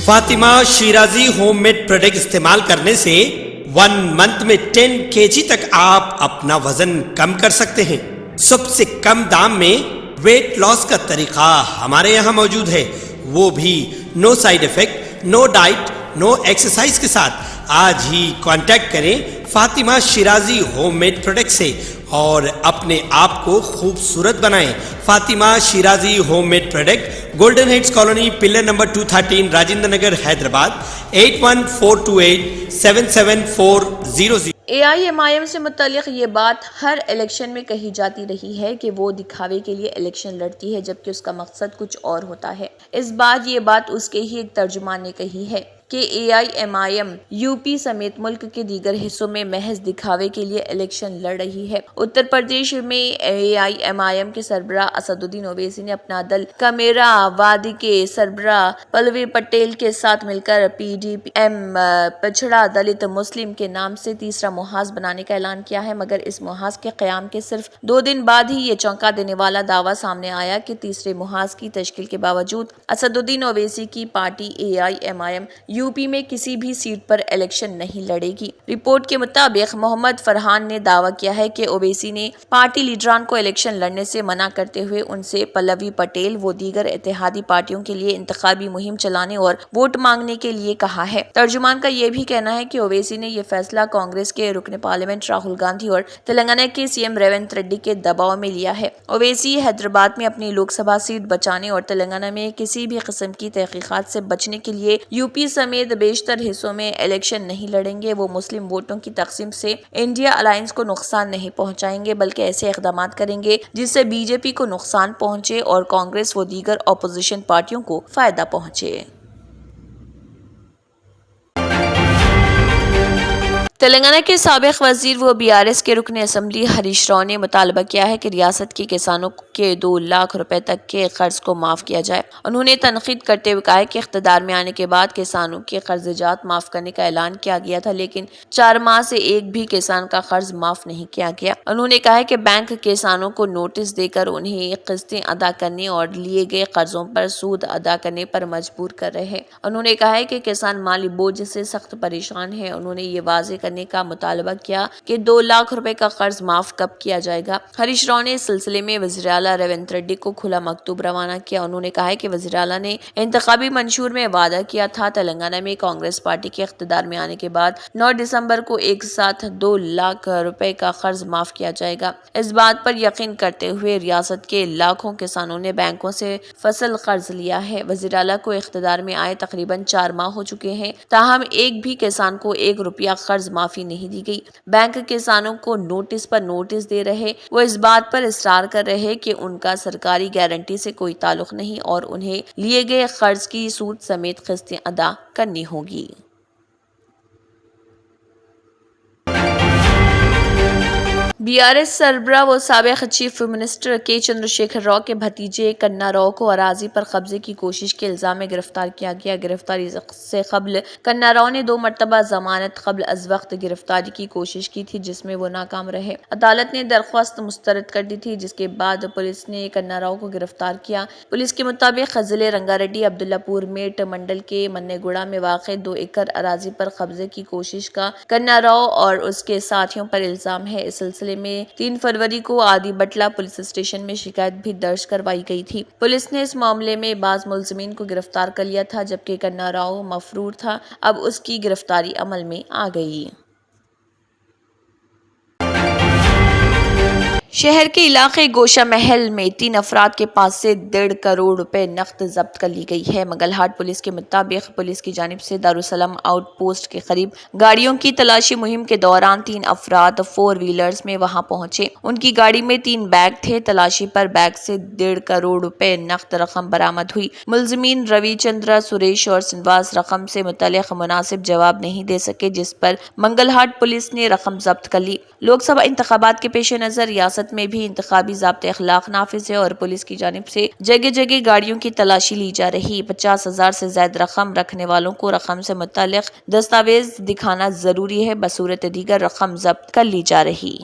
Fatima Shirazi home made product استعمال کرنے سے 1 منتھ میں 10 kg تک آپ اپنا وزن کم کر سکتے ہیں۔ سب سے کم دام میں ویٹ لاس کا طریقہ ہمارے یہاں موجود ہے، وہ بھی no side effect, no diet, no exercise کے ساتھ۔ آج ہی کانٹیکٹ کریں Fatima Shirazi home made product سے اور اپنے آپ کو خوبصورت بنائیں۔ Fatima Shirazi home made product, Golden Heights Colony, pillar number 213، Rajendra Nagar, Hyderabad, 8142877400۔ AIMIM سے متعلق یہ بات ہر الیکشن میں کہی جاتی رہی ہے کہ وہ دکھاوے کے لیے الیکشن لڑتی ہے جبکہ اس کا مقصد کچھ اور ہوتا ہے۔ اس بار یہ بات اس کے ہی ایک ترجمان نے کہی ہے کہ AIMIM UP سمیت ملک کے دیگر حصوں میں محض دکھاوے کے لیے الیکشن لڑ رہی ہے۔ اتر پردیش میں AIMIM کے سربراہ اسد الدین اویسی نے اپنا دل کمیرا وادی کے سربراہ پلوی پٹیل کے ساتھ مل کر PDM پچھڑا دلت مسلم کے نام سے تیسرا محاذ بنانے کا اعلان کیا ہے، مگر اس محاذ کے قیام کے صرف 2 دن بعد ہی یہ چونکا دینے والا دعویٰ سامنے آیا کہ تیسرے محاذ کی تشکیل کے باوجود اسد الدین اویسی کی پارٹی AIMIM UP میں کسی بھی سیٹ پر الیکشن نہیں لڑے گی۔ رپورٹ کے مطابق محمد فرحان نے دعویٰ کیا ہے کہ اویسی نے پارٹی لیڈران کو الیکشن لڑنے سے منع کرتے ہوئے ان سے پلوی پٹیل و دیگر اتحادی پارٹیوں کے لیے انتخابی مہم چلانے اور ووٹ مانگنے کے لیے کہا ہے۔ ترجمان کا یہ بھی کہنا ہے کہ اویسی نے یہ فیصلہ کانگریس کے رکن پارلیمنٹ راہل گاندھی اور تلنگانہ کے CM ریونت ریڈی کے دباؤ میں لیا ہے۔ اویسی حیدرآباد میں اپنی لوک سبھا سیٹ بچانے اور تلنگانہ میں کسی بھی قسم کی تحقیقات سے بچنے کے لیے UP سمیت بیشتر حصوں میں الیکشن نہیں لڑیں گے۔ وہ مسلم ووٹوں کی تقسیم سے انڈیا الائنس کو نقصان نہیں پہنچائیں گے بلکہ ایسے اقدامات کریں گے جس سے BJP کو نقصان پہنچے اور کانگریس و دیگر اپوزیشن پارٹیوں کو فائدہ پہنچے۔ تلنگانہ کے سابق وزیر و BRS کے رکن اسمبلی ہریش راؤ نے مطالبہ کیا ہے کہ ریاست کے کسانوں کے 2 لاکھ روپے تک کے قرض کو معاف کیا جائے۔ انہوں نے تنقید کرتے ہوئے کہا کہ اقتدار میں آنے کے بعد کسانوں کے قرض جات معاف کرنے کا اعلان کیا گیا تھا لیکن 4 ماہ سے ایک بھی کسان کا قرض معاف نہیں کیا گیا۔ انہوں نے کہا کہ بینک کسانوں کو نوٹس دے کر انہیں قسطیں ادا کرنے اور لیے گئے قرضوں پر سود ادا کرنے پر مجبور کر رہے ہیں۔ انہوں نے کہا کہ کسان مالی بوجھ سے سخت پریشان ہیں۔ انہوں نے یہ واضح کرنے کا مطالبہ کیا کہ 2 لاکھ روپے کا قرض معاف کب کیا جائے گا۔ ہریش راؤ نے اس سلسلے میں وزیر اعلیٰ ریونت ریڈی کو کھلا مکتوب روانہ کیا۔ انہوں نے کہا کہ وزیر اعلیٰ نے انتخابی منشور میں وعدہ کیا تھا تلنگانہ میں کانگریس پارٹی کے اقتدار میں آنے کے بعد 9 دسمبر کو ایک ساتھ 2 لاکھ روپے کا قرض معاف کیا جائے گا۔ اس بات پر یقین کرتے ہوئے ریاست کے لاکھوں کسانوں نے بینکوں سے فصل قرض لیا ہے۔ وزیر اعلیٰ کو اقتدار میں آئے تقریباً 4 ماہ ہو چکے ہیں تاہم ایک بھی کسان کو 1 روپیہ قرض معافی نہیں دی گئی۔ بینک کسانوں کو نوٹس پر نوٹس دے رہے، وہ اس بات پر اصرار کر رہے کہ ان کا سرکاری گارنٹی سے کوئی تعلق نہیں اور انہیں لیے گئے قرض کی سود سمیت قسطیں ادا کرنی ہوگی۔ BRS سربراہ و سابق چیف منسٹر کے چندرشیکھر راؤ کے بھتیجے کنہا راؤ کو اراضی پر قبضے کی کوشش کے الزام میں گرفتار کیا گیا۔ گرفتاری سے قبل کنہا راؤ نے 2 مرتبہ ضمانت قبل از وقت گرفتاری کی کوشش کی تھی جس میں وہ ناکام رہے۔ عدالت نے درخواست مسترد کر دی تھی جس کے بعد پولیس نے کنہا راؤ کو گرفتار کیا۔ پولیس کے مطابق ضلع رنگا ریڈی عبداللہ پور میٹ منڈل کے منی گوڑا میں واقع 2 ایکڑ اراضی پر قبضے کی کوشش کا کنہا راؤ اور اس کے ساتھیوں پر الزام ہے۔ اس سلسلے میں 3 فروری کو آدی بٹلہ پولیس اسٹیشن میں شکایت بھی درج کروائی گئی تھی۔ پولیس نے اس معاملے میں بعض ملزمین کو گرفتار کر لیا تھا جبکہ کنہا راؤ مفرور تھا۔ اب اس کی گرفتاری عمل میں آ گئی۔ شہر کے علاقے گوشہ محل میں 3 افراد کے پاس سے 1.5 کروڑ روپے نقد ضبط کر لی گئی ہے۔ منگل ہاٹ پولیس کے مطابق پولیس کی جانب سے دارالسلام آؤٹ پوسٹ کے قریب گاڑیوں کی تلاشی مہم کے دوران 3 افراد 4 ویلرز میں وہاں پہنچے۔ ان کی گاڑی میں 3 بیگ تھے۔ تلاشی پر بیگ سے 1.5 کروڑ روپے نقد رقم برآمد ہوئی۔ ملزمین روی چندرا، سریش اور سنواس رقم سے متعلق مناسب جواب نہیں دے سکے جس پر منگل ہاٹ پولیس نے رقم ضبط کر لی۔ لوک سبھا انتخابات کے پیش نظر ریاست میں بھی انتخابی ضابط اخلاق نافذ ہے اور پولیس کی جانب سے جگہ جگہ گاڑیوں کی تلاشی لی جا رہی۔ 50,000 سے زائد رقم رکھنے والوں کو رقم سے متعلق دستاویز دکھانا ضروری ہے، بصورت دیگر رقم ضبط کر لی جا رہی۔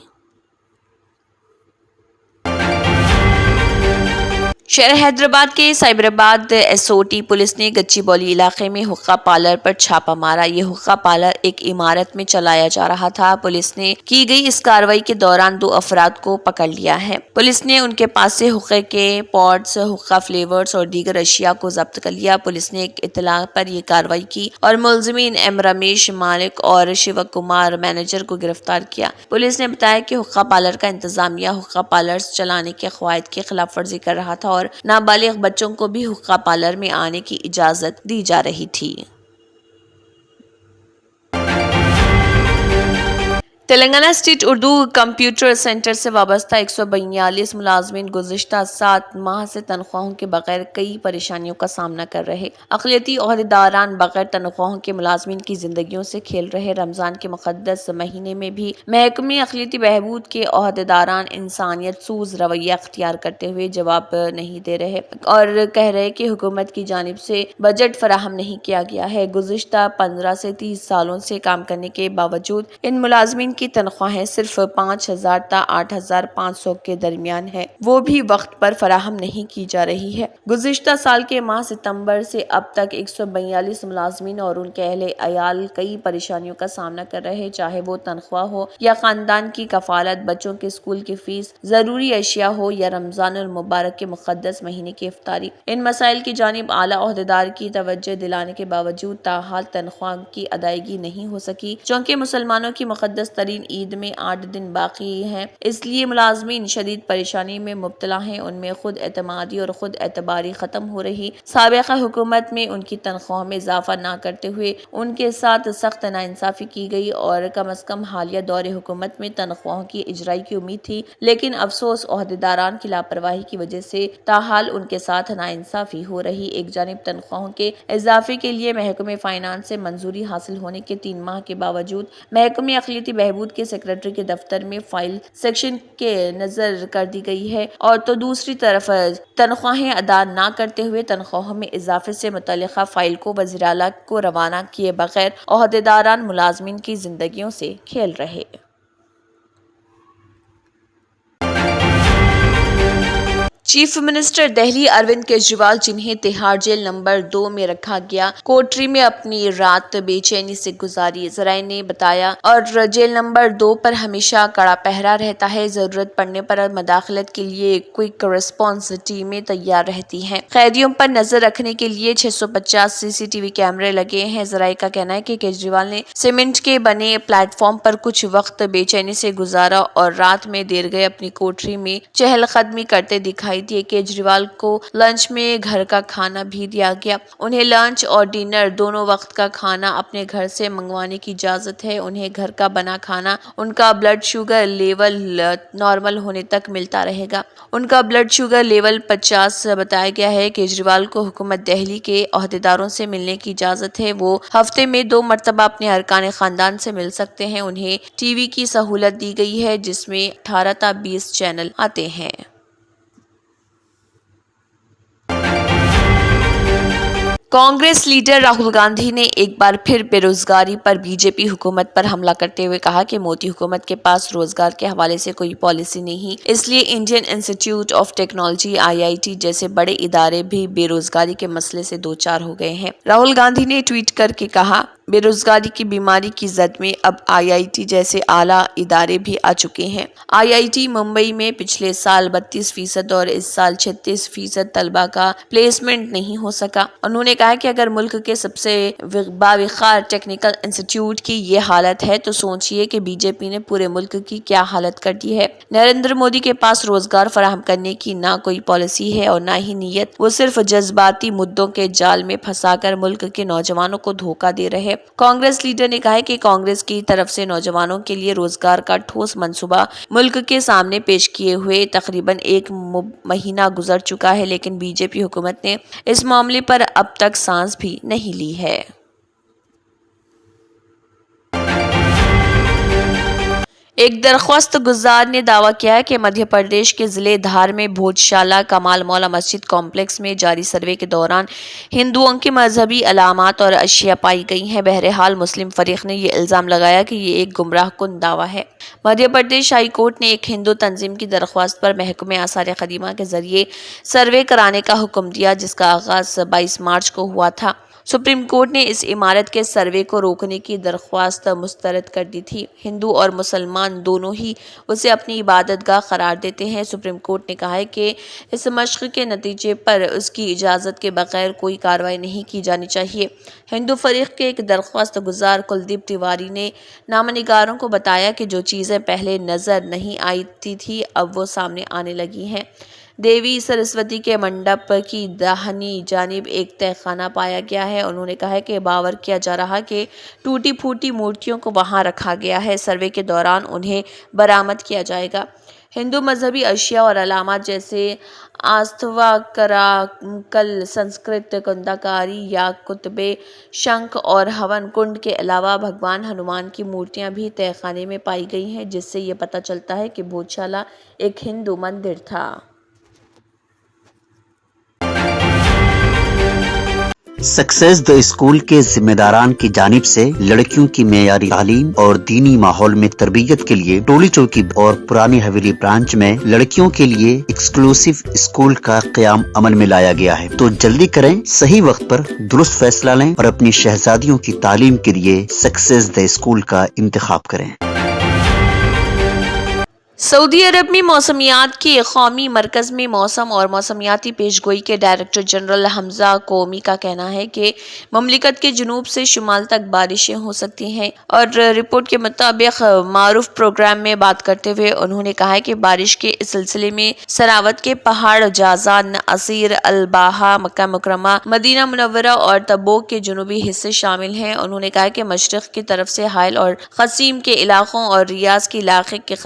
شہر حیدرآباد کے سائبرآباد SOT پولیس نے گچی بولی علاقے میں حقہ پارلر پر چھاپا مارا۔ یہ حقہ پارلر ایک عمارت میں چلایا جا رہا تھا۔ پولیس نے کی گئی اس کارروائی کے دوران 2 افراد کو پکڑ لیا ہے۔ پولیس نے ان کے پاس سے حقے کے پوڈز، حقہ فلیورز اور دیگر اشیاء کو ضبط کر لیا۔ پولیس نے ایک اطلاع پر یہ کارروائی کی اور ملزمین M رمیش مالک اور شیو کمار مینیجر کو گرفتار کیا۔ پولیس نے بتایا کہ حقہ پارلر کا انتظامیہ حقہ پارلرز چلانے کے قواعد کی خلاف ورزی کر رہا تھا اور نابالغ بچوں کو بھی حقہ پارلر میں آنے کی اجازت دی جا رہی تھی۔ Telangana state Urdu computer centre سے وابستہ 142 ملازمین گزشتہ 7 ماہ سے تنخواہوں کے بغیر کئی پریشانیوں کا سامنا کر رہے۔ اقلیتی عہدیداران بغیر تنخواہوں کے ملازمین کی زندگیوں سے کھیل رہے۔ رمضان کے مقدس مہینے میں بھی محکمہ اقلیتی بہبود کے عہدیداران انسانیت سوز رویہ اختیار کرتے ہوئے جواب نہیں دے رہے اور کہہ رہے کہ حکومت کی جانب سے بجٹ فراہم نہیں کیا گیا ہے۔ گزشتہ 15 سے 30 سالوں سے کام کرنے کے باوجود ان ملازمین کی تنخواہیں صرف 5,000 تا 8,500 کے درمیان ہے، وہ بھی وقت پر فراہم نہیں کی جا رہی ہے۔ گزشتہ سال کے ماہ ستمبر سے اب تک 142 ملازمین اور ان کے اہل عیال کئی پریشانیوں کا سامنا کر رہے، چاہے وہ تنخواہ ہو یا خاندان کی کفالت، بچوں کے اسکول کی فیس، ضروری اشیاء ہو یا رمضان المبارک کے مقدس مہینے کی افطاری۔ ان مسائل کی جانب اعلیٰ عہدیدار کی توجہ دلانے کے باوجود تاحال تنخواہ کی ادائیگی نہیں ہو سکی۔ چونکہ مسلمانوں کی مقدس ترین عید میں 8 دن باقی ہیں، اس لیے ملازمین شدید پریشانی میں مبتلا ہیں۔ ان میں خود اعتمادی اور خود اعتباری ختم ہو رہی۔ سابقہ حکومت میں ان کی تنخواہ میں اضافہ نہ کرتے ہوئے ان کے ساتھ سخت ناانصافی کی گئی اور کم از کم حالیہ دور حکومت میں تنخواہوں کی اجرائی کی امید تھی، لیکن افسوس عہدیداران کی لاپرواہی کی وجہ سے تاحال ان کے ساتھ ناانصافی ہو رہی۔ ایک جانب تنخواہوں کے اضافے کے لیے محکمہ فائنانس سے منظوری حاصل ہونے کے 3 ماہ کے باوجود محکمہ اقلیتی بہبود کے سیکرٹری کے دفتر میں فائل سیکشن کے نظر کر دی گئی ہے، اور تو دوسری طرف تنخواہیں ادا نہ کرتے ہوئے تنخواہوں میں اضافے سے متعلقہ فائل کو وزیر اعلیٰ کو روانہ کیے بغیر عہدیداران ملازمین کی زندگیوں سے کھیل رہے۔ چیف منسٹر دہلی اروند کیجریوال، جنہیں تہاڑ جیل نمبر 2 میں رکھا گیا، کوٹری میں اپنی رات بے چینی سے گزاری، ذرائع نے بتایا، اور جیل نمبر 2 پر ہمیشہ کڑا پہرا رہتا ہے۔ ضرورت پڑنے پر مداخلت کے لیے کوئک ریسپانس ٹیمیں تیار رہتی ہیں۔ قیدیوں پر نظر رکھنے کے لیے 650 CCTV کیمرے لگے ہیں۔ ذرائع کا کہنا ہے کہ کیجریوال نے سیمنٹ کے بنے پلیٹ فارم پر کچھ وقت بے چینی سے گزارا اور رات میں دیر گئے اپنی کوٹری میں چہل قدمی کرتے دکھائی دیے۔ کیجریوال کو لنچ میں گھر کا کھانا بھی دیا گیا۔ انہیں لنچ اور ڈنر دونوں وقت کا کھانا اپنے گھر سے منگوانے کی اجازت ہے۔ انہیں گھر کا بنا کھانا ان کا بلڈ شوگر لیول نارمل ہونے تک ملتا رہے گا۔ ان کا بلڈ شوگر لیول 50 بتایا گیا ہے۔ کیجریوال کو حکومت دہلی کے عہدیداروں سے ملنے کی اجازت ہے۔ وہ ہفتے میں 2 مرتبہ اپنے ارکان خاندان سے مل سکتے ہیں۔ انہیں ٹی وی کی سہولت دی گئی ہے، جس میں 18 تا 20 چینل آتے ہیں۔ کانگریس لیڈر راہل گاندھی نے ایک بار پھر بے روزگاری پر BJP حکومت پر حملہ کرتے ہوئے کہا کہ مودی حکومت کے پاس روزگار کے حوالے سے کوئی پالیسی نہیں، اس لیے Indian institute of technology IIT جیسے بڑے ادارے بھی بے روزگاری کے مسئلے سے دوچار ہو گئے ہیں۔ راہل گاندھی نے ٹویٹ کر کے کہا، بے روزگاری کی بیماری کی زد میں اب IIT جیسے اعلیٰ ادارے بھی آ چکے ہیں۔ IIT ممبئی میں پچھلے سال 32% اور اس سال 36% طلبہ کا پلیسمنٹ نہیں ہو سکا۔ انہوں نے کہا کہ اگر ملک کے سب سے باوقار ٹیکنیکل انسٹیٹیوٹ کی یہ حالت ہے تو سوچئے کہ BJP نے پورے ملک کی کیا حالت کر دی ہے۔ نریندر مودی کے پاس روزگار فراہم کرنے کی نہ کوئی پالیسی ہے اور نہ ہی نیت، وہ صرف جذباتی مدعوں کے جال میں پھنسا کر ملک کے نوجوانوں کو دھوکہ دے رہے۔ کانگریس لیڈر نے کہا کہ کانگریس کی طرف سے نوجوانوں کے لیے روزگار کا ٹھوس منصوبہ ملک کے سامنے پیش کیے ہوئے تقریباً 1 مہینہ گزر چکا ہے، لیکن BJP حکومت نے اس معاملے پر اب تک سانس بھی نہیں لی ہے۔ ایک درخواست گزار نے دعویٰ کیا ہے کہ مدھیہ پردیش کے ضلع دھار میں بھوجشالہ کمال مولا مسجد کمپلیکس میں جاری سروے کے دوران ہندوؤں کی مذہبی علامات اور اشیاء پائی گئی ہیں۔ بہرحال مسلم فریق نے یہ الزام لگایا کہ یہ ایک گمراہ کن دعویٰ ہے۔ مدھیہ پردیش ہائی کورٹ نے ایک ہندو تنظیم کی درخواست پر محکمہ آثار قدیمہ کے ذریعے سروے کرانے کا حکم دیا، جس کا آغاز 22 مارچ کو ہوا تھا۔ سپریم کورٹ نے اس عمارت کے سروے کو روکنے کی درخواست مسترد کر دی تھی۔ ہندو اور مسلمان دونوں ہی اسے اپنی عبادت گاہ قرار دیتے ہیں۔ سپریم کورٹ نے کہا ہے کہ اس مشق کے نتیجے پر اس کی اجازت کے بغیر کوئی کارروائی نہیں کی جانی چاہیے۔ ہندو فریق کے ایک درخواست گزار کلدیپ تیواری نے نامہ نگاروں کو بتایا کہ جو چیزیں پہلے نظر نہیں آتی تھی اب وہ سامنے آنے لگی ہیں۔ دیوی سرسوتی کے منڈپ کی داہنی جانب ایک تہہ خانہ پایا گیا ہے۔ انہوں نے کہا کہ باور کیا جا رہا کہ ٹوٹی پھوٹی مورتیوں کو وہاں رکھا گیا ہے۔ سروے کے دوران انہیں برآمد کیا جائے گا۔ ہندو مذہبی اشیاء اور علامات جیسے آستھوا کراکل، سنسکرت کنداکاری یا کتبے شنکھ اور ہون کنڈ کے علاوہ بھگوان ہنومان کی مورتیاں بھی تہہ خانے میں پائی گئی ہیں، جس سے یہ پتہ چلتا ہے کہ بھوجشالہ ایک ہندو مندر تھا۔ سکسیس دی اسکول کے ذمہ داران کی جانب سے لڑکیوں کی معیاری تعلیم اور دینی ماحول میں تربیت کے لیے ٹولی چوکی اور پرانی حویلی برانچ میں لڑکیوں کے لیے ایکسکلوسیو اسکول کا قیام عمل میں لایا گیا ہے۔ تو جلدی کریں، صحیح وقت پر درست فیصلہ لیں اور اپنی شہزادیوں کی تعلیم کے لیے سکسیس دی اسکول کا انتخاب کریں۔ سعودی عرب میں موسمیات کے قومی مرکز میں موسم اور موسمیاتی پیش گوئی کے ڈائریکٹر جنرل حمزہ قومی کا کہنا ہے کہ مملکت کے جنوب سے شمال تک بارشیں ہو سکتی ہیں، اور رپورٹ کے مطابق معروف پروگرام میں بات کرتے ہوئے انہوں نے کہا کہ بارش کے اس سلسلے میں سراوت کے پہاڑ، جازان، عسیر، الباحہ، مکہ مکرمہ، مدینہ منورہ اور تبوک کے جنوبی حصے شامل ہیں۔ انہوں نے کہا کہ مشرق کی طرف سے حائل اور قصیم کے علاقوں اور ریاض کے علاقے کے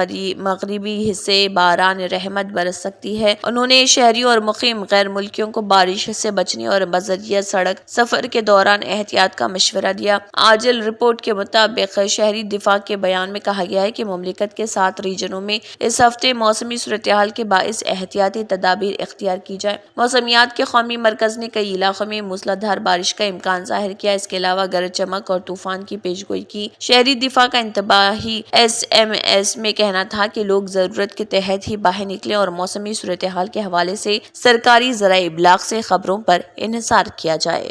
مغربی حصے باران رحمت برس سکتی ہے۔ انہوں نے شہریوں اور مقیم غیر ملکیوں کو بارش سے بچنے اور بذریعہ سڑک سفر کے دوران احتیاط کا مشورہ دیا۔ عاجل رپورٹ کے مطابق شہری دفاع کے بیان میں کہا گیا ہے کہ مملکت کے 7 ریجنوں میں اس ہفتے موسمی صورتحال کے باعث احتیاطی تدابیر اختیار کی جائے۔ موسمیات کے قومی مرکز نے کئی علاقوں میں موسلادھار بارش کا امکان ظاہر کیا۔ اس کے علاوہ گرج چمک اور طوفان کی پیش گوئی کی۔ شہری دفاع کا انتباہی SMS میں کہنا تھا کہ لوگ ضرورت کے تحت ہی باہر نکلیں اور موسمی صورتحال کے حوالے سے سرکاری ذرائع ابلاغ سے خبروں پر انحصار کیا جائے۔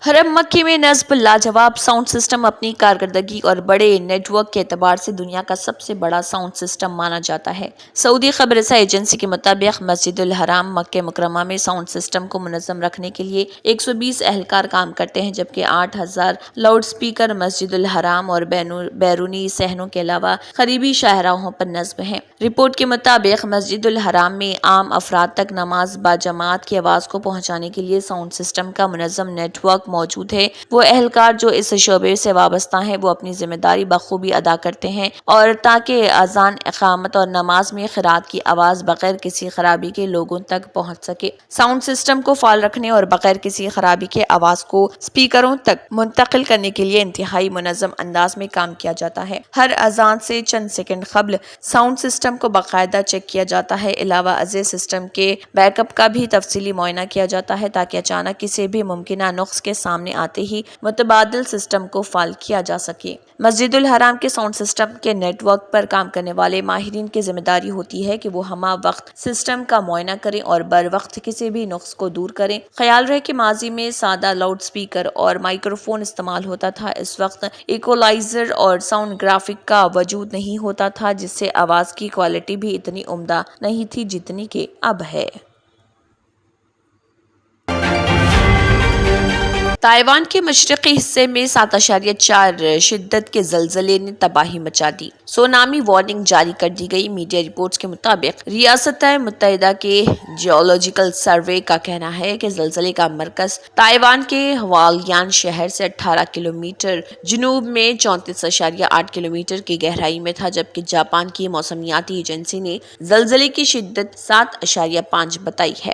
حرم مکی میں نصب لاجواب ساؤنڈ سسٹم اپنی کارکردگی اور بڑے نیٹ ورک کے اعتبار سے دنیا کا سب سے بڑا ساؤنڈ سسٹم مانا جاتا ہے۔ سعودی خبر رساں ایجنسی کے مطابق مسجد الحرام مکہ مکرمہ میں ساؤنڈ سسٹم کو منظم رکھنے کے لیے 120 اہلکار کام کرتے ہیں، جبکہ 8000 لاؤڈ سپیکر مسجد الحرام اور بیرونی صحنوں کے علاوہ قریبی شاہراہوں پر نصب ہیں۔ رپورٹ کے مطابق مسجد الحرام میں عام افراد تک نماز باجماعت کی آواز کو پہنچانے کے لیے ساؤنڈ سسٹم کا منظم نیٹ ورک موجود ہے۔ وہ اہلکار جو اس شعبے سے وابستہ ہیں وہ اپنی ذمہ داری بخوبی ادا کرتے ہیں، اور تاکہ اذان، اقامت اور نماز میں قرات کی آواز بغیر کسی خرابی کے لوگوں تک پہنچ سکے۔ ساؤنڈ سسٹم کو فعال رکھنے اور بغیر کسی خرابی کے آواز کو سپیکروں تک منتقل کرنے کے لیے انتہائی منظم انداز میں کام کیا جاتا ہے۔ ہر اذان سے چند سیکنڈ قبل ساؤنڈ سسٹم کو باقاعدہ چیک کیا جاتا ہے۔ علاوہ ازیں سسٹم کے بیک اپ کا بھی تفصیلی معائنہ کیا جاتا ہے تاکہ اچانک کسی بھی ممکنہ نقص کے سامنے آتے ہی متبادل سسٹم کو فعال کیا جا سکے۔ مسجد الحرام کے ساؤنڈ سسٹم کے نیٹ ورک پر کام کرنے والے ماہرین کی ذمہ داری ہوتی ہے کہ وہ ہمہ وقت سسٹم کا معائنہ کریں اور بر وقت کسی بھی نقص کو دور کریں۔ خیال رہے کہ ماضی میں سادہ لاؤڈ سپیکر اور مائکروفون استعمال ہوتا تھا۔ اس وقت ایکولائزر اور ساؤنڈ گرافک کا وجود نہیں ہوتا تھا، جس سے آواز کی کوالٹی بھی اتنی عمدہ نہیں تھی جتنی کہ اب ہے۔ تائیوان کے مشرقی حصے میں 7.4 شدت کے زلزلے نے تباہی مچا دی۔ سونامی وارننگ جاری کر دی گئی۔ میڈیا رپورٹس کے مطابق ریاستہائے متحدہ کے جیولوجیکل سروے کا کہنا ہے کہ زلزلے کا مرکز تائیوان کے ہوالین شہر سے 18 کلومیٹر جنوب میں 34.8 کلومیٹر کی گہرائی میں تھا، جبکہ جاپان کی موسمیاتی ایجنسی نے زلزلے کی شدت 7.5 بتائی ہے۔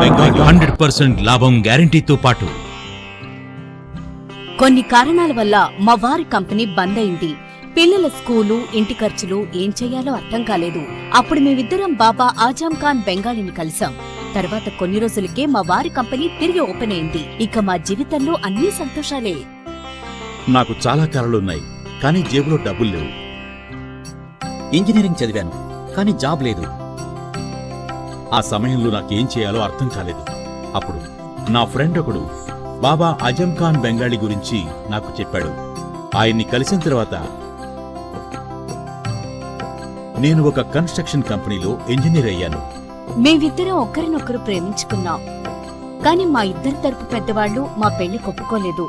బెంగాలీ 100% లాభం గ్యారెంటీతో పాటు కొన్ని కారణాల వల్ల మా వారి కంపెనీ బంద్ అయింది. పిల్లల స్కూలు, ఇంటి ఖర్చులు ఏం చెయ్యాలో అర్థం కాలేదు. అప్పుడు మేమిద్దరం బాబా ఆజం ఖాన్ బెంగాలీని కలిసాం. తర్వాత కొన్ని రోజులకే మా వారి కంపెనీ తిరిగి ఓపెన్ అయింది. ఇక మా జీవితంలో అన్ని సంతోషాలే. నాకు చాలా కలలున్నాయి, కానీ జేబులో డబ్బులు లేవు. ఇంజనీరింగ్ చదివాను, కానీ జాబ్ లేదు. ఆ సమయంలో నాకేం చేయాలో అర్థం కాలేదు. అప్పుడు నా ఫ్రెండ్ ఒకడు బాబా ఆజం ఖాన్ బెంగాలీ గురించి నాకు చెప్పాడు. ఆయన్ని కలిసిన తర్వాత నేను ఒక కన్స్ట్రక్షన్ కంపెనీలో ఇంజనీర్ అయ్యాను. మేమిద్దరం ఒకరినొకరు ప్రేమించుకున్నాం. కాని మా ఇద్దరి తరపు పెద్దవాళ్లు మా పెళ్లి ఒప్పుకోలేదు.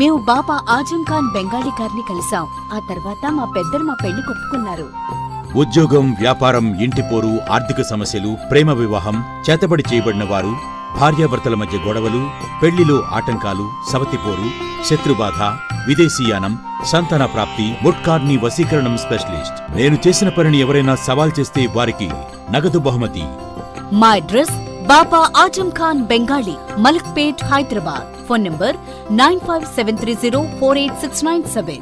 మేము బాబా ఆజం ఖాన్ బెంగాలీ గారిని కలిసాం. ఆ తర్వాత మా పెద్దలు మా పెళ్లి ఒప్పుకున్నారు. ఉద్యోగం, వ్యాపారం, ఇంటి పోరు, ఆర్థిక సమస్యలు, ప్రేమ వివాహం, చేతబడి చేయబడిన వారు, భార్యాభర్తల మధ్య గొడవలు, పెళ్లిలో ఆటంకాలు, సవతిపోరు, శత్రుబాధ, విదేశీయానం, సంతాన ప్రాప్తి, ముట్కార్ని వశీకరణం స్పెషలిస్ట్. నేను చేసిన పనిని ఎవరైనా సవాల్ చేస్తే వారికి నగదు బహుమతి. మా address Baba Azam Khan Bengali, Malakpet, Hyderabad. Phone number 9573048697.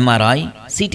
MRI, CT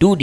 2D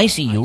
ICU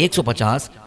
150,